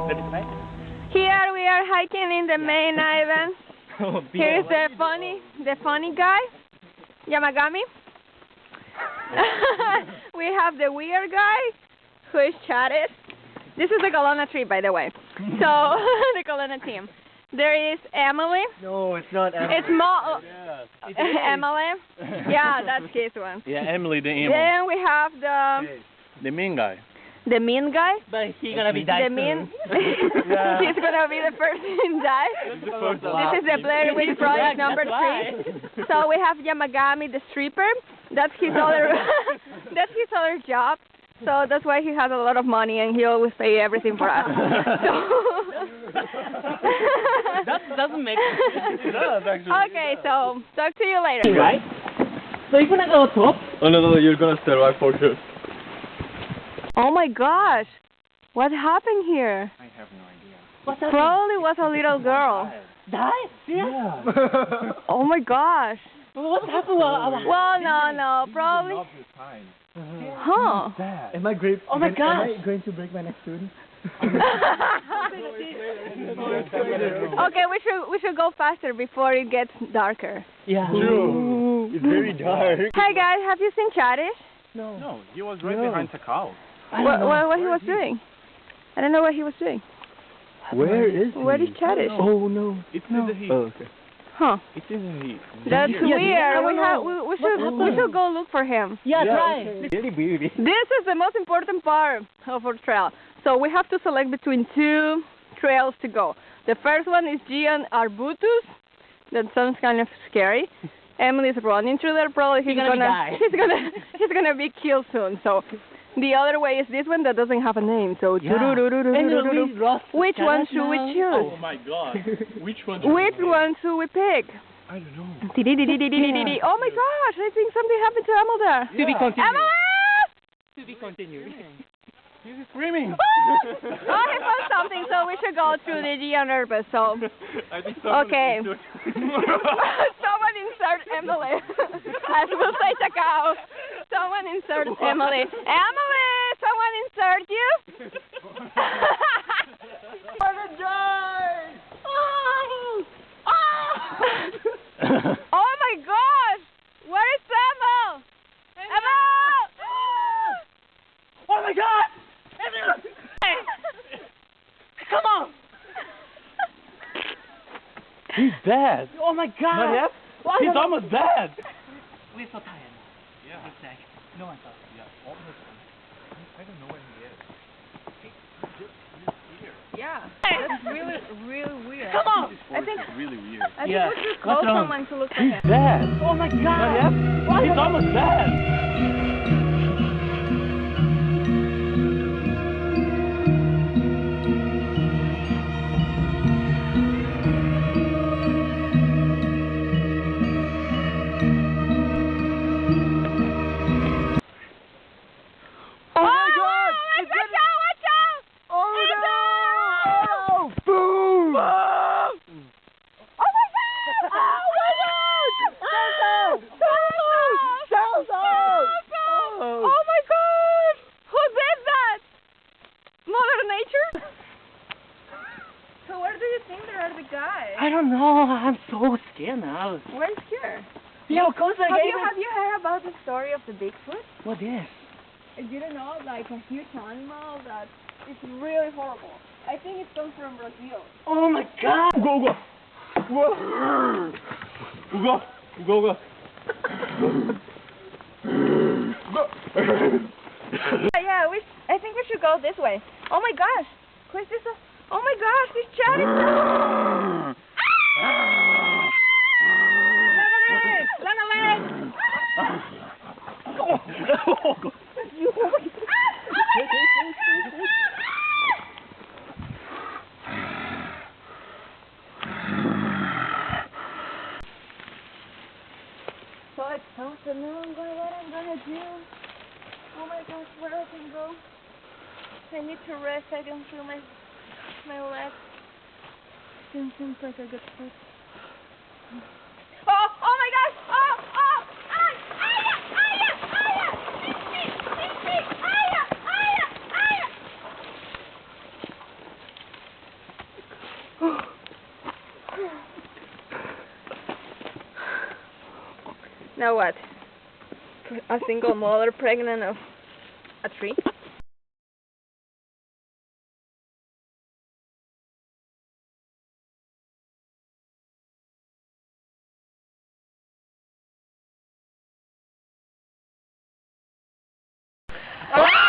Here we are hiking in the main island. Here is the funny guy, Yamagami. We have the weird guy, who is Charis. This is the Kelowna trip, by the way. So, the Kelowna team. There is Emily. No, it's not Emily. It's Emily. Yeah, that's his one. Yeah, Emily the emo. Then we have The mean guy. the mean guy. But he's gonna be dead The mean. Yeah. He's gonna be the first in die. This is the Blair Witch Project number 3. So we have Yamagami the stripper. That's his other. That's his other job. So that's why he has a lot of money and he always pay everything for us. That doesn't make sense. It does, actually. Okay, so talk to you later. Right? So you're gonna go top? Oh no, you're gonna survive for sure. Oh my gosh, what happened here? I have no idea. What's that? Probably was a little girl. Die? Yeah. Oh my gosh. What happened? Well, no, probably. Huh? Am I great? Oh my gosh. Am I going to break my neck soon? Okay, we should go faster before it gets darker. Yeah. True. It's very dark. Hi guys, have you seen Chadish? No, he was right behind Takao. What he was doing? I don't know what he was doing. Where is he? Where is Chadish? Oh no. It's in the heat. Oh, okay. Huh? It's in the heat. That's Yeah, weird. I We should go look for him. Yeah, try. Okay. Really weird. This is the most important part of our trail. So we have to select between 2 trails to go. The first one is Gian Arbutus. That sounds kind of scary. Emily's running through there. Probably he's gonna be killed soon. So the other way is this one that doesn't have a name. So which one should we choose? Oh my god. Which one? Which one should we pick? I don't know. Oh my gosh! I think something happened to Emily there. To be continued. Emily! To be continued. He's screaming. Oh, he found something, so we should go through the Gian Arbutus. So. I think okay. Someone insert Emily. As we'll say Takao. Someone insert Emily. Emily! Someone insert you? I'm gonna die! Oh my gosh! Where is Emil? Emil! Oh my god! Come on! He's dead. Oh my god! Not yet? What? He's almost dead. We're so tired. Yeah. Looks like no one thought. Yeah, almost. I don't know when he is. Yeah, that's really weird. Come on! I think Really weird. we Yeah. should call What's wrong? someone to look for him. He's dead. Oh my god! Not yet? What? He's almost dead. I don't know. I'm so scared now. Where's here? Yeah, because I Have gave you heard about the story of the Bigfoot? What is? You don't know, like a huge animal that is really horrible. I think it comes from Brazil. Oh my god! Go. Yeah, I think we should go this way. Oh my gosh! Chris, oh my gosh, this chat is... So it's afternoon, what I'm gonna do? Oh my gosh, where I can go? I need to rest, I don't feel my legs. Seems like a good spot. Oh my gosh! Now what? A single mother pregnant of a tree? Ah!